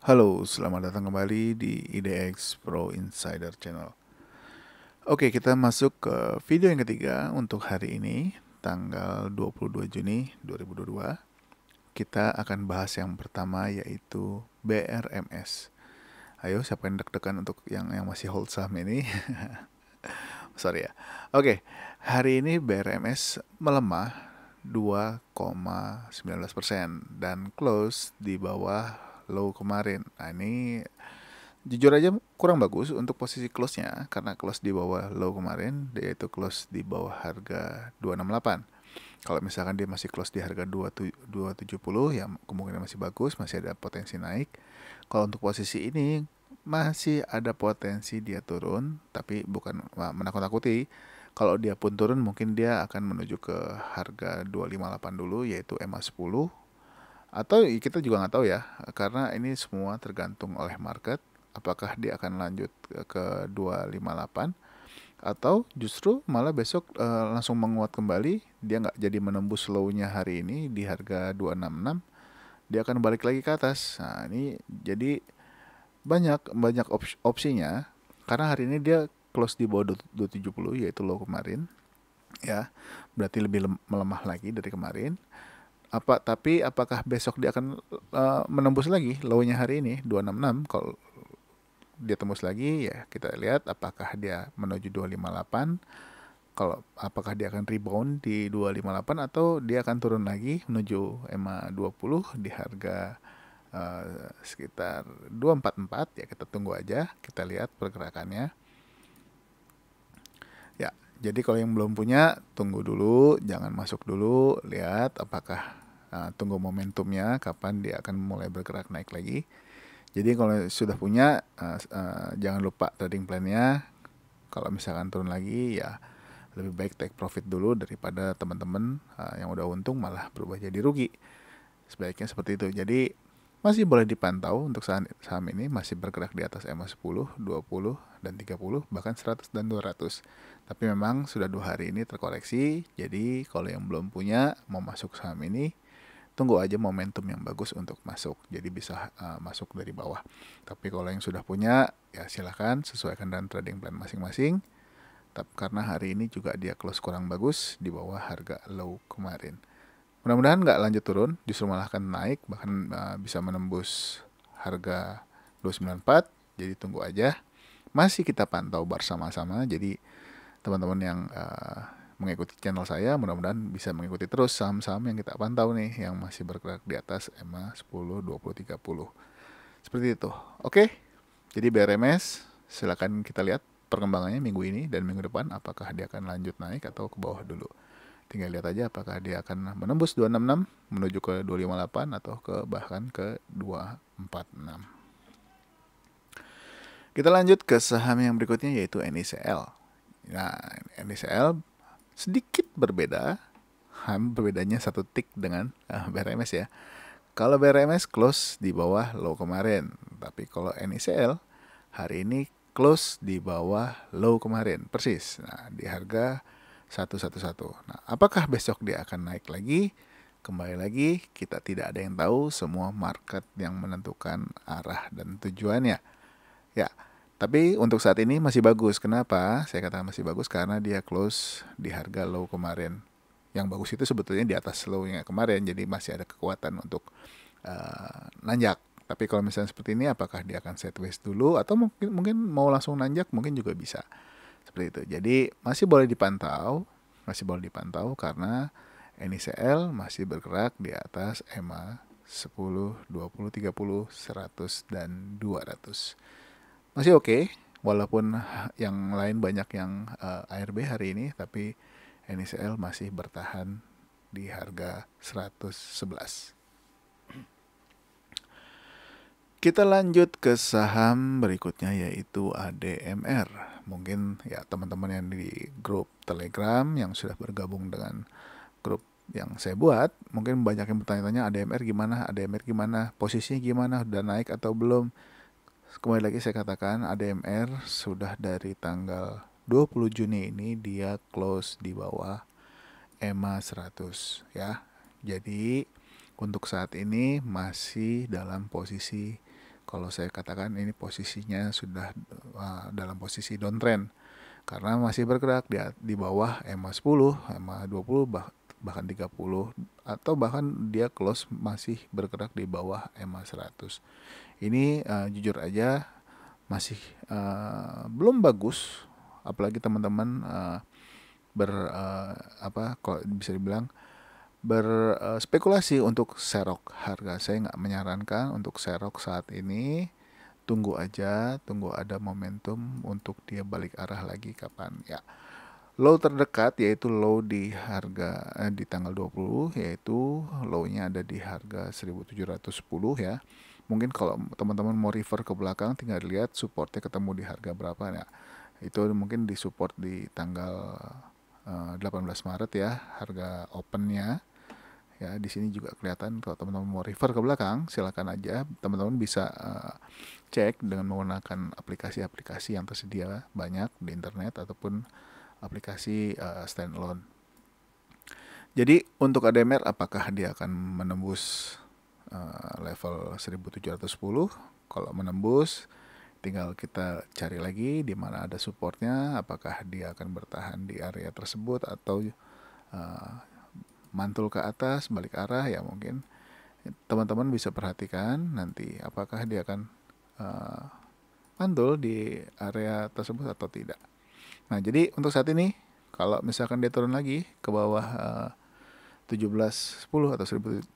Halo, selamat datang kembali di IDX Pro Insider Channel. Oke, kita masuk ke video yang ketiga untuk hari ini, tanggal 22 Juni 2022. Kita akan bahas yang pertama yaitu BRMS. Ayo, siapa yang deg-degan untuk yang masih hold saham ini? Sorry ya. Oke, hari ini BRMS melemah 2,19% dan close di bawah low kemarin. Nah, ini jujur aja kurang bagus untuk posisi close-nya karena close di bawah low kemarin, yaitu close di bawah harga 268. Kalau misalkan dia masih close di harga 270 ya kemungkinan masih bagus, masih ada potensi naik. Kalau untuk posisi ini masih ada potensi dia turun, tapi bukan menakut-nakuti. Kalau dia pun turun mungkin dia akan menuju ke harga 258 dulu, yaitu EMA 10. Atau kita juga nggak tahu ya, karena ini semua tergantung oleh market. Apakah dia akan lanjut ke 258 atau justru malah besok langsung menguat kembali, dia nggak jadi menembus low-nya hari ini di harga 266, dia akan balik lagi ke atas. Nah, ini jadi banyak banyak opsinya karena hari ini dia close di bawah 270 yaitu low kemarin ya. Berarti lebih melemah lagi dari kemarin. Tapi apakah besok dia akan menembus lagi low-nya hari ini 266? Kalau dia tembus lagi ya kita lihat apakah dia menuju 258. Kalau apakah dia akan rebound di 258 atau dia akan turun lagi menuju EMA 20 di harga sekitar 244 ya, kita tunggu aja, kita lihat pergerakannya. Ya, jadi kalau yang belum punya tunggu dulu, jangan masuk dulu, lihat apakah tunggu momentumnya kapan dia akan mulai bergerak naik lagi. Jadi kalau sudah punya jangan lupa trading plan-nya. Kalau misalkan turun lagi ya lebih baik take profit dulu daripada teman-teman yang udah untung malah berubah jadi rugi. Sebaiknya seperti itu. Jadi masih boleh dipantau untuk saham ini, masih bergerak di atas EMA 10, 20, dan 30, bahkan 100 dan 200. Tapi memang sudah 2 hari ini terkoreksi, jadi kalau yang belum punya mau masuk saham ini, tunggu aja momentum yang bagus untuk masuk. Jadi bisa masuk dari bawah. Tapi kalau yang sudah punya, ya silahkan sesuaikan dengan trading plan masing-masing. Tapi karena hari ini juga dia close kurang bagus di bawah harga low kemarin. Mudah-mudahan nggak lanjut turun, justru malah akan naik, bahkan bisa menembus harga 294. Jadi tunggu aja. Masih kita pantau bersama-sama. Jadi teman-teman yang mengikuti channel saya mudah-mudahan bisa mengikuti terus saham-saham yang kita pantau nih, yang masih bergerak di atas EMA 10, 20, 30. Seperti itu. Oke. Jadi BRMS silakan kita lihat perkembangannya minggu ini dan minggu depan, apakah dia akan lanjut naik atau ke bawah dulu. Tinggal lihat aja apakah dia akan menembus 266 menuju ke 258 atau bahkan ke 246. Kita lanjut ke saham yang berikutnya yaitu NICL. Nah, NICL sedikit berbeda, berbedanya satu tick dengan BRMS ya. Kalau BRMS close di bawah low kemarin, tapi kalau NICL hari ini close di bawah low kemarin, persis. Nah, di harga 111. Nah, apakah besok dia akan naik lagi? Kembali lagi, kita tidak ada yang tahu, semua market yang menentukan arah dan tujuannya. Ya, tapi untuk saat ini masih bagus. Kenapa? Saya katakan masih bagus karena dia close di harga low kemarin. Yang bagus itu sebetulnya di atas low-nya kemarin, jadi masih ada kekuatan untuk nanjak. Tapi kalau misalnya seperti ini, apakah dia akan sideways dulu atau mungkin mau langsung nanjak, mungkin juga bisa. Seperti itu. Jadi masih boleh dipantau karena NICL masih bergerak di atas EMA 10, 20, 30, 100, dan 200. Masih oke, walaupun yang lain banyak yang ARB hari ini, tapi NICL masih bertahan di harga 111. Kita lanjut ke saham berikutnya yaitu ADMR. Mungkin ya teman-teman yang di grup Telegram yang sudah bergabung dengan grup yang saya buat, mungkin banyak yang bertanya-tanya ADMR gimana, posisinya gimana, udah naik atau belum. Kembali lagi saya katakan ADMR sudah dari tanggal 20 Juni ini dia close di bawah EMA 100 ya. Jadi untuk saat ini masih dalam posisi kalau saya katakan ini posisinya sudah dalam posisi downtrend karena masih bergerak di bawah EMA 10, EMA 20 bahkan 30 atau bahkan dia close masih bergerak di bawah EMA 100. Ini jujur aja masih belum bagus, apalagi teman-teman kalau bisa dibilang berspekulasi untuk serok harga. Saya nggak menyarankan untuk serok saat ini. Tunggu aja, tunggu ada momentum untuk dia balik arah lagi kapan ya. Low terdekat yaitu low di harga di tanggal 20, yaitu low-nya ada di harga 1710 ya. Mungkin kalau teman-teman mau refer ke belakang tinggal lihat supportnya ketemu di harga berapa ya. Itu mungkin di support di tanggal 18 Maret ya, harga opennya. Ya, di sini juga kelihatan kalau teman-teman mau refer ke belakang, silakan aja. Teman-teman bisa cek dengan menggunakan aplikasi-aplikasi yang tersedia banyak di internet ataupun aplikasi standalone. Jadi untuk ADMR apakah dia akan menembus level 1710? Kalau menembus, tinggal kita cari lagi di mana ada supportnya, apakah dia akan bertahan di area tersebut atau mantul ke atas, balik arah ya mungkin. Teman-teman bisa perhatikan nanti apakah dia akan mantul di area tersebut atau tidak. Nah, jadi untuk saat ini kalau misalkan dia turun lagi ke bawah 1710 atau 1710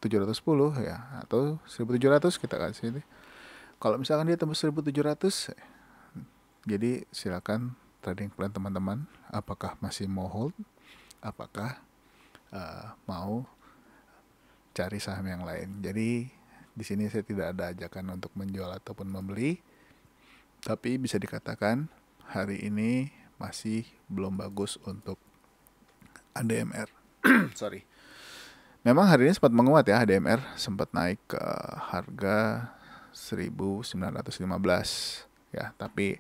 ya, atau 1700 kita kasih ini. Kalau misalkan dia tembus 1700, jadi silakan trading plan teman-teman, apakah masih mau hold, apakah mau cari saham yang lain. Jadi di sini saya tidak ada ajakan untuk menjual ataupun membeli, tapi bisa dikatakan hari ini masih belum bagus untuk ADMR. Sorry. Memang hari ini sempat menguat ya, ADMR sempat naik ke harga 1915 ya, tapi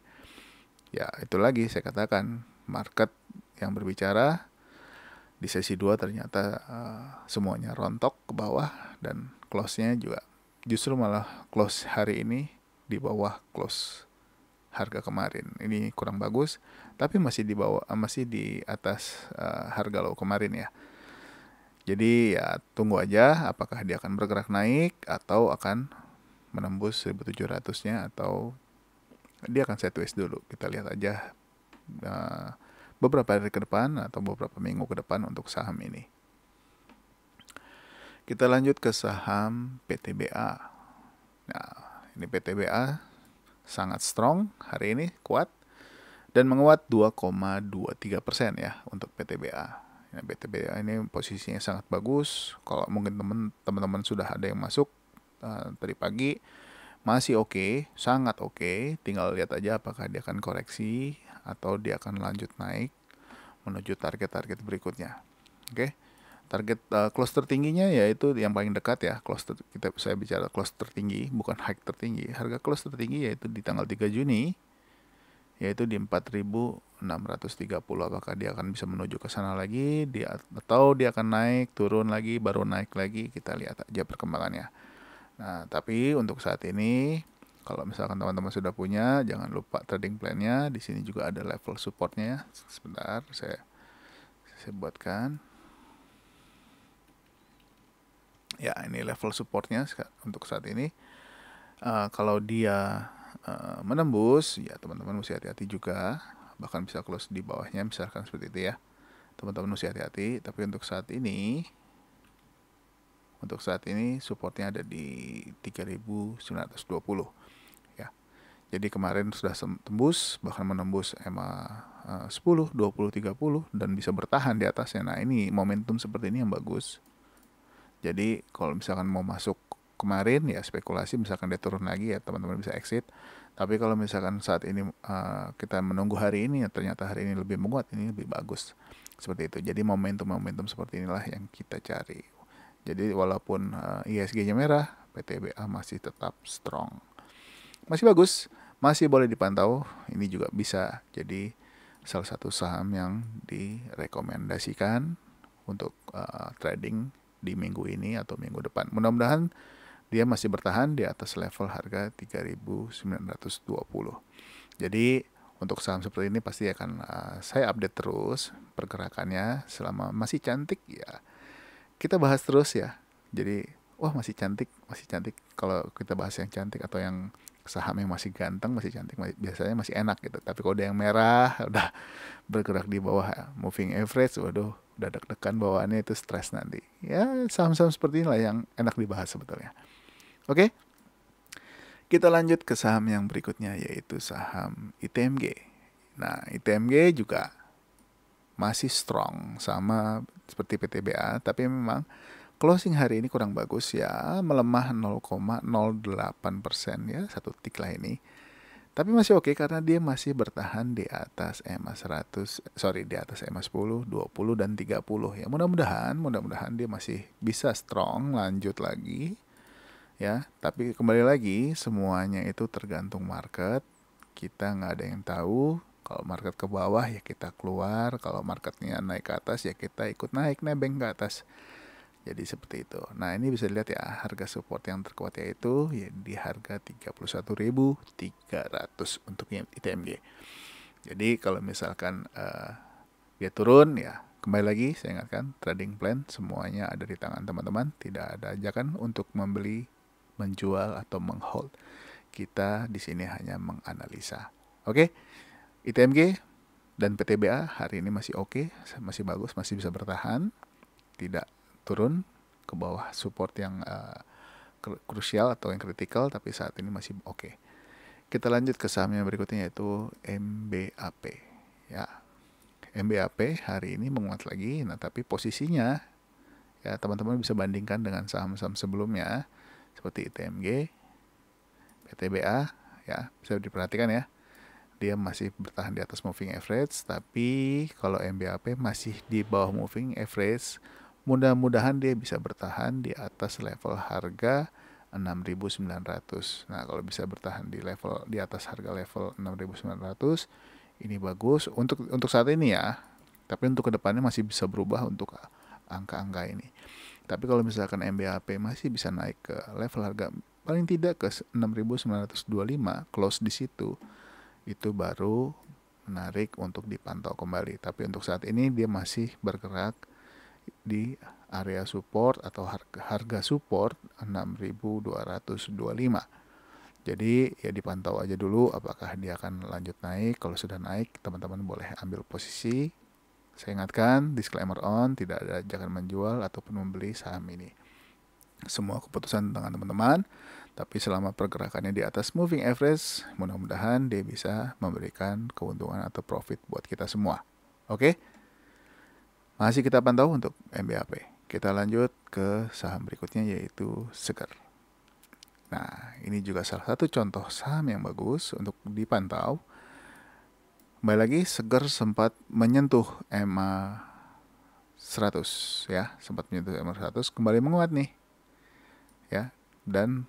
ya itu lagi saya katakan market yang berbicara. Di sesi 2 ternyata semuanya rontok ke bawah dan close-nya juga justru malah close hari ini di bawah close harga kemarin. Ini kurang bagus, tapi masih di bawah, masih di atas harga low kemarin ya. Jadi ya tunggu aja apakah dia akan bergerak naik atau akan menembus 1700-nya atau dia akan sideways dulu. Kita lihat aja beberapa hari ke depan atau beberapa minggu ke depan untuk saham ini. Kita lanjut ke saham PTBA. Nah, ini PTBA sangat strong hari ini, kuat dan menguat 2,23% ya untuk PTBA. Nah, PTBA ini posisinya sangat bagus. Kalau mungkin teman-teman sudah ada yang masuk tadi pagi, masih oke, sangat oke. Tinggal lihat aja apakah dia akan koreksi atau dia akan lanjut naik menuju target-target berikutnya. Oke. Target close tertingginya yaitu yang paling dekat ya, saya bicara close tertinggi, bukan high tertinggi. Harga close tertinggi yaitu di tanggal 3 Juni yaitu di 4.630. Apakah dia akan bisa menuju ke sana lagi atau dia akan naik, turun lagi, baru naik lagi, kita lihat aja perkembangannya. Nah, tapi untuk saat ini kalau misalkan teman-teman sudah punya, jangan lupa trading plan-nya. Di sini juga ada level support-nya ya. Sebentar, saya buatkan. Ya, ini level support-nya untuk saat ini. Kalau dia menembus, ya teman-teman mesti hati-hati juga. Bahkan bisa close di bawahnya, misalkan seperti itu ya. Teman-teman mesti hati-hati. Tapi untuk saat ini supportnya ada di 3.920 ya. Jadi kemarin sudah tembus, bahkan menembus EMA 10, 20, 30 dan bisa bertahan di atasnya. Nah, ini momentum seperti ini yang bagus. Jadi kalau misalkan mau masuk kemarin ya spekulasi, misalkan dia turun lagi ya teman-teman bisa exit. Tapi kalau misalkan saat ini kita menunggu hari ini ya ternyata hari ini lebih menguat, ini lebih bagus. Seperti itu. Jadi momentum-momentum seperti inilah yang kita cari. Jadi walaupun ISG-nya merah, PTBA masih tetap strong. Masih bagus, masih boleh dipantau. Ini juga bisa jadi salah satu saham yang direkomendasikan untuk trading di minggu ini atau minggu depan. Mudah-mudahan dia masih bertahan di atas level harga 3.920. Jadi untuk saham seperti ini pasti akan saya update terus pergerakannya selama masih cantik ya. Kita bahas terus ya. Jadi wah masih cantik, masih cantik. Kalau kita bahas yang cantik atau yang saham yang masih ganteng, masih cantik, biasanya masih enak gitu. Tapi kalau udah yang merah, udah bergerak di bawah moving average, waduh, udah deg-degan bawaannya, itu stres nanti. Ya saham-saham seperti inilah yang enak dibahas sebetulnya. Oke, kita lanjut ke saham yang berikutnya, yaitu saham ITMG. Nah, ITMG juga masih strong sama seperti PTBA, tapi memang closing hari ini kurang bagus ya, melemah 0,08% ya, satu tik lah ini. Tapi masih oke karena dia masih bertahan di atas EMA 100, di atas EMA 10, 20 dan 30 ya. Mudah-mudahan dia masih bisa strong lanjut lagi. Ya, tapi kembali lagi semuanya itu tergantung market. Kita nggak ada yang tahu. Kalau market ke bawah ya kita keluar, kalau marketnya naik ke atas ya kita ikut naik nebeng ke atas. Jadi seperti itu. Nah, ini bisa dilihat ya, harga support yang terkuat yaitu ya di harga 31.300 untuk ITMG. Jadi kalau misalkan dia turun ya, kembali lagi saya ingatkan, trading plan semuanya ada di tangan teman-teman, tidak ada ajakan untuk membeli, menjual atau menghold. Kita di sini hanya menganalisa. Oke. ITMG dan PTBA hari ini masih oke, masih bagus, masih bisa bertahan, tidak turun ke bawah support yang krusial atau yang kritikal, tapi saat ini masih oke. Kita lanjut ke saham yang berikutnya yaitu MBAP. Ya, MBAP hari ini menguat lagi, nah tapi posisinya ya teman-teman bisa bandingkan dengan saham-saham sebelumnya seperti ITMG, PTBA ya, bisa diperhatikan ya. Dia masih bertahan di atas moving average, tapi kalau MBAP masih di bawah moving average. Mudah-mudahan dia bisa bertahan di atas level harga 6.900. Nah, kalau bisa bertahan di atas harga level 6.900, ini bagus untuk saat ini ya. Tapi untuk kedepannya masih bisa berubah untuk angka-angka ini. Tapi kalau misalkan MBAP masih bisa naik ke level harga paling tidak ke 6.925, close di situ, itu baru menarik untuk dipantau kembali. Tapi untuk saat ini dia masih bergerak di area support atau harga support 6.225. Jadi ya dipantau aja dulu apakah dia akan lanjut naik. Kalau sudah naik, teman-teman boleh ambil posisi. Saya ingatkan, disclaimer on, tidak ada ajakan menjual ataupun membeli saham ini. Semua keputusan tangan teman-teman, tapi selama pergerakannya di atas moving average, mudah-mudahan dia bisa memberikan keuntungan atau profit buat kita semua. Oke? Masih kita pantau untuk MBAP. Kita lanjut ke saham berikutnya yaitu Seger. Nah, ini juga salah satu contoh saham yang bagus untuk dipantau. Kembali lagi, Seger sempat menyentuh EMA 100 ya, sempat menyentuh EMA 100, kembali menguat nih. Ya, dan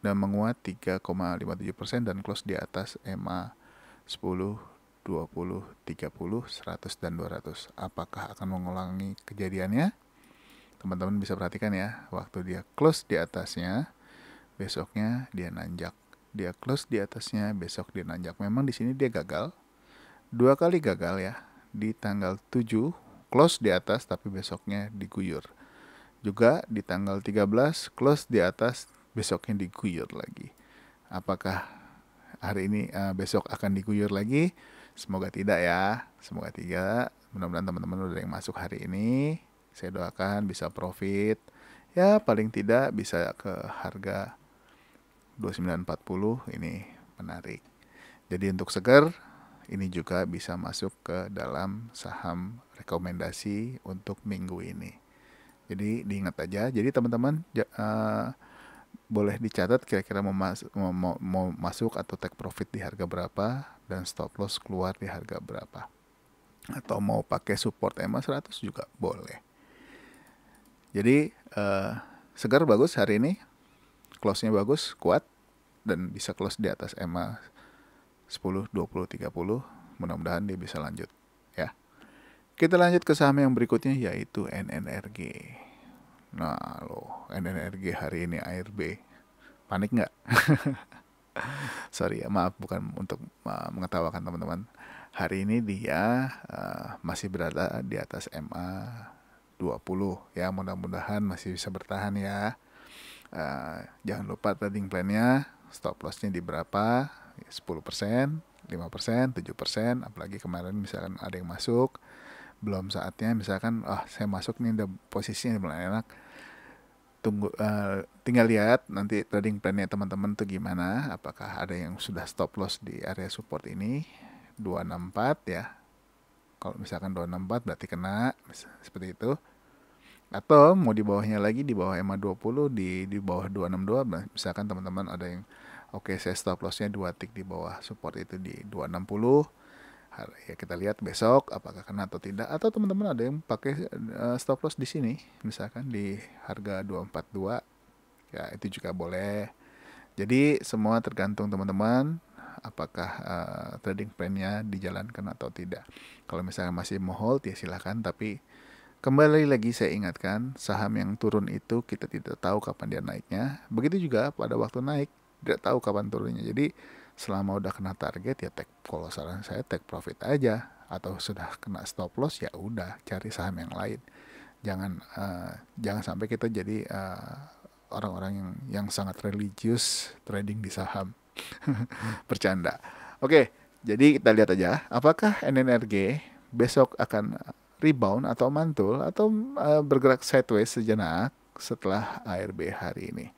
menguat 3,57% dan close di atas EMA 10, 20, 30, 100 dan 200. Apakah akan mengulangi kejadiannya? Teman-teman bisa perhatikan ya, waktu dia close di atasnya, besoknya dia nanjak. Dia close di atasnya, besok dia nanjak. Memang di sini dia gagal. 2 kali gagal ya. Di tanggal 7 close di atas tapi besoknya diguyur. Juga di tanggal 13 close di atas, besoknya diguyur lagi. Apakah hari ini besok akan diguyur lagi? Semoga tidak ya. Semoga tidak. Mudah-mudahan teman-teman udah yang masuk hari ini. Saya doakan bisa profit. Ya paling tidak bisa ke harga 2940, ini menarik. Jadi untuk Seger, ini juga bisa masuk ke dalam saham rekomendasi untuk minggu ini. Jadi diingat aja. Jadi teman-teman boleh dicatat kira-kira mau masuk atau take profit di harga berapa dan stop loss keluar di harga berapa. Atau mau pakai support EMA 100 juga boleh. Jadi Segar bagus hari ini. Close-nya bagus, kuat dan bisa close di atas EMA 10, 20, 30. Mudah-mudahan dia bisa lanjut ya. Kita lanjut ke saham yang berikutnya yaitu NNRG. Nah lo, NNRG hari ini ARB, panik nggak? Sorry ya, maaf, bukan untuk mengetawakan teman-teman. Hari ini dia masih berada di atas MA 20 ya, mudah-mudahan masih bisa bertahan ya. Jangan lupa trading plan-nya, stop loss-nya di berapa? 10%, 5%, 7%, apalagi kemarin misalkan ada yang masuk, belum saatnya misalkan, saya masuk nih, udah posisinya mulai enak, tunggu, tinggal lihat nanti trading plan-nya teman-teman tuh gimana, apakah ada yang sudah stop loss di area support ini 264 ya. Kalau misalkan 264 berarti kena, seperti itu. Atau mau di bawahnya lagi, di bawah EMA 20, di bawah 262, misalkan teman-teman ada yang oke, saya stop lossnya 2 tick di bawah support itu di 260. Ya kita lihat besok apakah kena atau tidak, atau teman-teman ada yang pakai stop loss di sini misalkan di harga 242, ya itu juga boleh. Jadi semua tergantung teman-teman apakah trading plan-nya dijalankan atau tidak. Kalau misalnya masih mau hold ya silahkan, tapi kembali lagi saya ingatkan, saham yang turun itu kita tidak tahu kapan dia naiknya. Begitu juga pada waktu naik, tidak tahu kapan turunnya. Jadi selama udah kena target ya kalau saran saya take profit aja. Atau sudah kena stop loss ya udah cari saham yang lain. Jangan sampai kita jadi orang-orang yang sangat religius trading di saham. Bercanda. Oke, jadi kita lihat aja apakah NNRG besok akan rebound atau mantul atau bergerak sideways sejenak setelah ARB hari ini,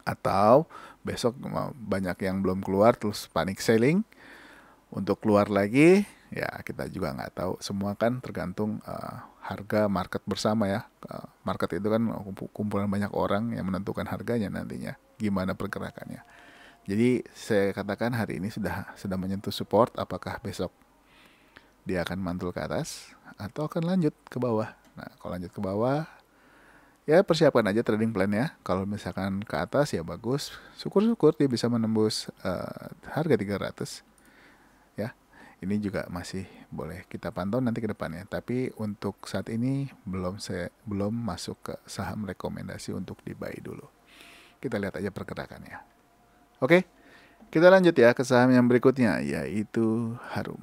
atau besok banyak yang belum keluar terus panic selling untuk keluar lagi. Ya kita juga nggak tahu, semua kan tergantung harga market bersama ya. Market itu kan kumpulan banyak orang yang menentukan harganya nantinya, gimana pergerakannya. Jadi saya katakan hari ini sudah menyentuh support, apakah besok dia akan mantul ke atas atau akan lanjut ke bawah. Nah, kalau lanjut ke bawah, ya persiapkan aja trading plan ya. Kalau misalkan ke atas ya bagus, syukur-syukur dia bisa menembus harga 300 ya. Ini juga masih boleh kita pantau nanti ke depannya. Tapi untuk saat ini belum masuk ke saham rekomendasi untuk di buy dulu. Kita lihat aja pergerakannya. Oke, kita lanjut ya ke saham yang berikutnya, yaitu Harum.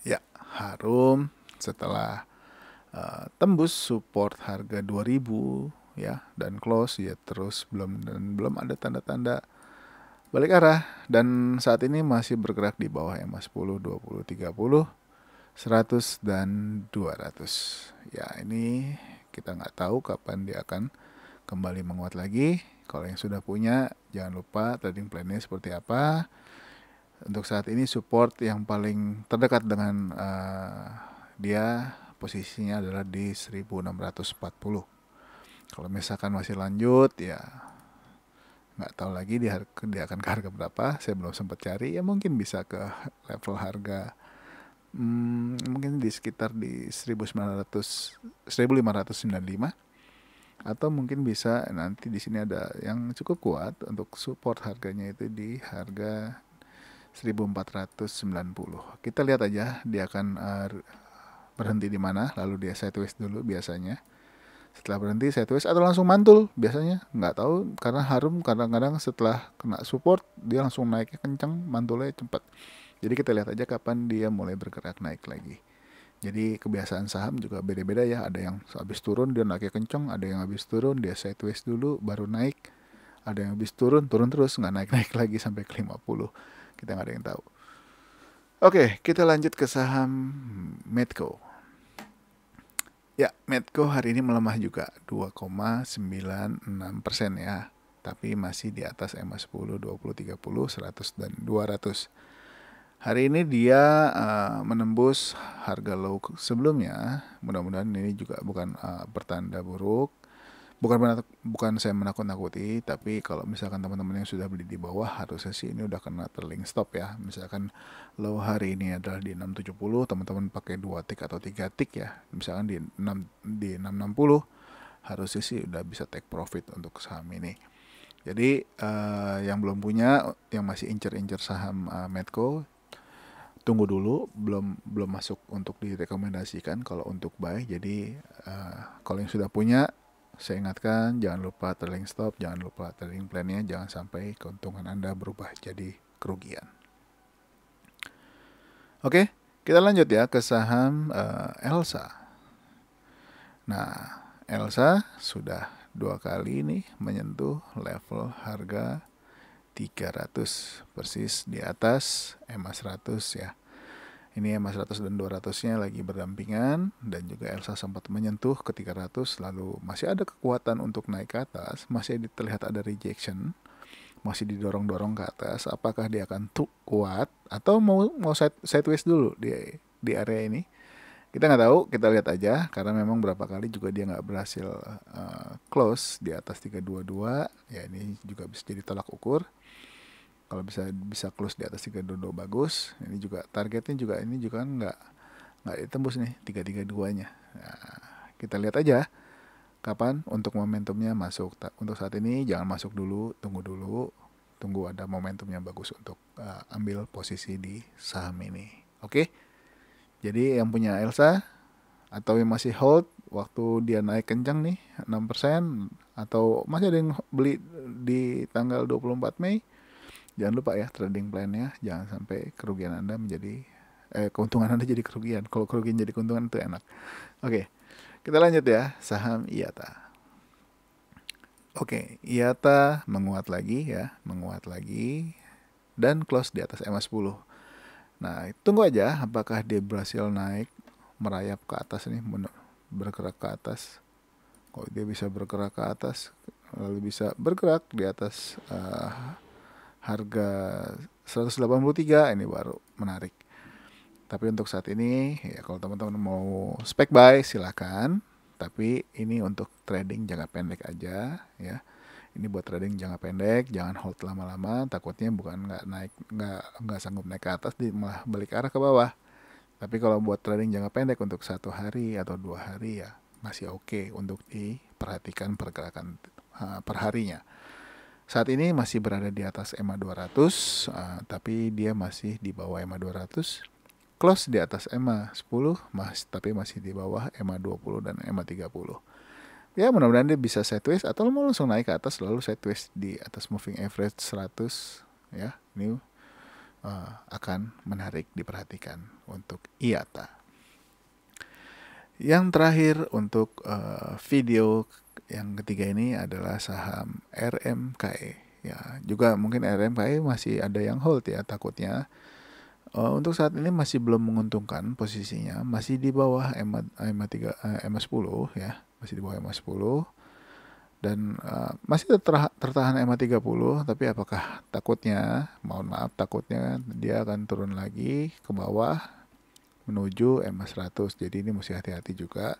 Ya, Harum setelah tembus support harga 2000 ya dan close ya, terus belum ada tanda-tanda balik arah, dan saat ini masih bergerak di bawah EMA 10, 20, 30, 100 dan 200. Ya, ini kita nggak tahu kapan dia akan kembali menguat lagi. Kalau yang sudah punya, jangan lupa trading plan-nya seperti apa. Untuk saat ini support yang paling terdekat dengan dia posisinya adalah di 1640. Kalau misalkan masih lanjut ya nggak tahu lagi dia akan ke harga berapa. Saya belum sempat cari, ya mungkin bisa ke level harga mungkin di sekitar di 1595, atau mungkin bisa nanti di sini ada yang cukup kuat untuk support harganya itu di harga 1490. Kita lihat aja dia akan berhenti di mana, lalu dia sideways dulu biasanya. Setelah berhenti sideways atau langsung mantul biasanya, nggak tahu, karena Harum kadang-kadang setelah kena support dia langsung naiknya kencang, mantulnya cepat. Jadi kita lihat aja kapan dia mulai bergerak naik lagi. Jadi kebiasaan saham juga beda-beda ya. Ada yang habis turun dia naiknya kencang, ada yang habis turun dia sideways dulu baru naik, ada yang habis turun terus nggak naik-naik lagi sampai ke 50. Kita nggak ada yang tahu. Oke, kita lanjut ke saham Medco. Ya, Medco hari ini melemah juga 2,96% ya. Tapi masih di atas EMA 10, 20, 30, 100 dan 200. Hari ini dia menembus harga low sebelumnya. Mudah-mudahan ini juga bukan pertanda buruk. Bukan saya menakut-nakuti, tapi kalau misalkan teman-teman yang sudah beli di bawah, harusnya sih ini udah kena trailing stop ya. Misalkan low hari ini adalah di 670, teman-teman pakai 2 tick atau 3 tick ya. Misalkan di 660, harusnya sih udah bisa take profit untuk saham ini. Jadi yang belum punya, yang masih incer-incer saham Medco, tunggu dulu, belum belum masuk untuk direkomendasikan kalau untuk buy. Jadi kalau yang sudah punya, saya ingatkan jangan lupa trailing stop, jangan lupa trading plan-nya, jangan sampai keuntungan Anda berubah jadi kerugian. Oke, kita lanjut ya ke saham Elsa. Nah, Elsa sudah 2 kali nih menyentuh level harga 300 persis di atas EMA 100 ya. Ini EMA 100 dan 200-nya lagi berdampingan, dan juga Elsa sempat menyentuh ke 300, lalu masih ada kekuatan untuk naik ke atas, masih terlihat ada rejection, masih didorong-dorong ke atas. Apakah dia akan kuat atau mau sideways dulu di area ini? Kita nggak tahu, kita lihat aja, karena memang berapa kali juga dia nggak berhasil close di atas 322 ya. Ini juga bisa jadi tolak ukur. Kalau bisa close di atas 322 bagus. Ini juga targetnya juga ini juga nggak ditembus nih 332-nya. Nah, kita lihat aja kapan untuk momentumnya masuk. Untuk saat ini jangan masuk dulu, tunggu ada momentumnya bagus untuk ambil posisi di saham ini. Oke. Jadi yang punya Elsa atau yang masih hold waktu dia naik kencang nih 6%, atau masih ada yang beli di tanggal 24 Mei, jangan lupa ya trading plan-nya, jangan sampai kerugian Anda menjadi keuntungan Anda jadi kerugian. Kalau kerugian jadi keuntungan itu enak. Oke, kita lanjut ya, saham IATA. Oke, IATA menguat lagi dan close di atas EMA 10. Nah, tunggu aja apakah dia berhasil naik, merayap ke atas nih, bergerak ke atas. Kalau dia bisa bergerak ke atas, lalu bisa bergerak di atas harga 183, ini baru menarik. Tapi untuk saat ini ya, kalau teman-teman mau spek buy silahkan, tapi ini untuk trading jangka pendek aja ya. Ini buat trading jangka pendek, jangan hold lama-lama, takutnya bukan nggak sanggup naik ke atas, malah balik arah ke bawah. Tapi kalau buat trading jangka pendek untuk 1 hari atau 2 hari ya masih oke untuk diperhatikan pergerakan perharinya. Saat ini masih berada di atas EMA 200, tapi dia masih di bawah EMA 200. Close di atas EMA 10, tapi masih di bawah EMA 20 dan EMA 30. Ya mudah-mudahan dia bisa sideways atau mau langsung naik ke atas lalu sideways di atas moving average 100 ya. Ini akan menarik diperhatikan untuk IATA. Yang terakhir untuk video yang ketiga ini adalah saham RMKE ya. Juga mungkin RMKE masih ada yang hold ya, takutnya untuk saat ini masih belum menguntungkan posisinya, masih di bawah EMA 10 ya, masih di bawah EMA 10 dan masih tertahan EMA 30, tapi apakah takutnya dia akan turun lagi ke bawah menuju EMA 100. Jadi ini mesti hati-hati juga,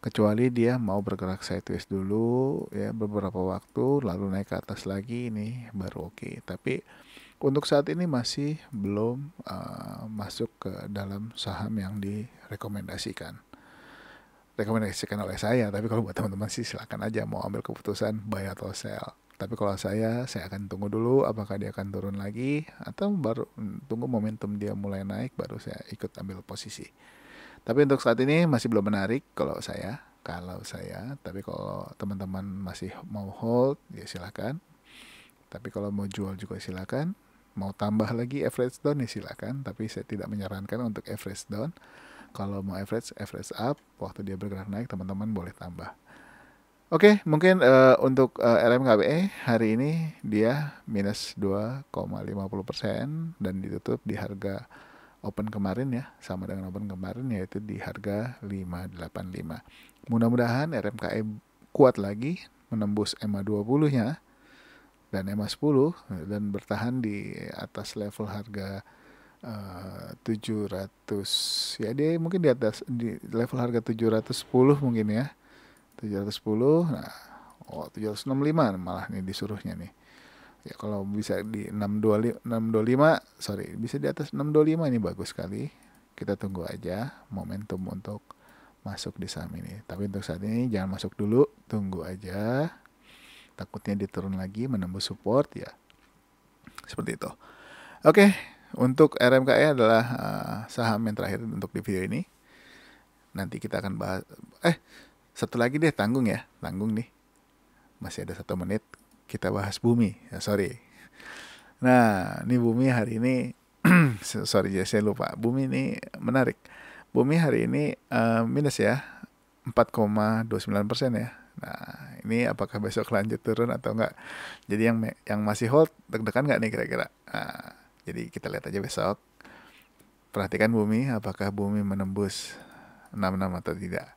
kecuali dia mau bergerak sideways dulu ya beberapa waktu lalu naik ke atas lagi, ini baru oke. Tapi untuk saat ini masih belum masuk ke dalam saham yang direkomendasikan oleh saya. Tapi kalau buat teman-teman sih silakan aja mau ambil keputusan buy atau sell. Tapi kalau saya akan tunggu dulu apakah dia akan turun lagi atau baru tunggu momentum dia mulai naik baru saya ikut ambil posisi. Tapi untuk saat ini masih belum menarik kalau saya. Tapi kalau teman-teman masih mau hold ya silakan. Tapi kalau mau jual juga silakan. Mau tambah lagi average down ya silakan, tapi saya tidak menyarankan untuk average down. Kalau mau average up, waktu dia bergerak naik teman-teman boleh tambah. Oke, mungkin untuk RMKBE hari ini dia minus 2,50% dan ditutup di harga open kemarin ya, sama dengan open kemarin yaitu di harga 585. Mudah-mudahan RMKE kuat lagi menembus EMA 20-nya dan EMA 10 dan bertahan di atas level harga 700 ya, dia mungkin di atas di level harga 710 mungkin ya, 710. Nah 765 malah nih disuruhnya nih ya. Kalau bisa di 625 bisa di atas 625 ini bagus sekali. Kita tunggu aja momentum untuk masuk di saham ini. Tapi untuk saat ini jangan masuk dulu, tunggu aja, takutnya diturun lagi menembus support ya, seperti itu. Oke, Untuk RMKE adalah saham yang terakhir untuk di video ini. Nanti kita akan bahas. Satu lagi deh, tanggung nih. Masih ada 1 menit. Kita bahas Bumi. Sorry. Nah, ini Bumi hari ini. Sorry saya lupa. Bumi ini menarik. Bumi hari ini minus ya, 4,29% ya. Nah, ini apakah besok lanjut turun atau enggak? Jadi yang masih hold deg-degan nggak nih kira-kira? Nah, jadi kita lihat aja besok. Perhatikan Bumi, apakah Bumi menembus 66 atau tidak.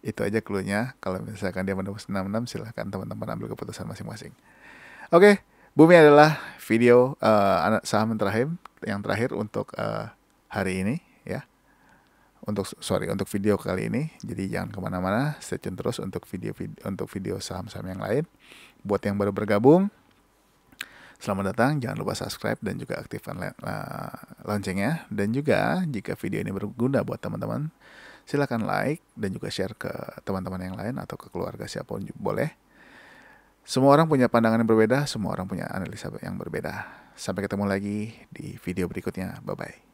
Itu aja clue-nya. Kalau misalkan dia menembus 66, silahkan teman-teman ambil keputusan masing-masing. Oke, Bumi adalah video saham yang terakhir untuk hari ini ya. Untuk video kali ini. Jadi jangan kemana-mana, stay tune terus untuk video saham-saham yang lain. Buat yang baru bergabung, selamat datang. Jangan lupa subscribe dan juga aktifkan loncengnya. Dan juga jika video ini berguna buat teman-teman, silakan like dan juga share ke teman-teman yang lain atau ke keluarga siapapun boleh. Semua orang punya pandangan yang berbeda, semua orang punya analisa yang berbeda. Sampai ketemu lagi di video berikutnya. Bye-bye.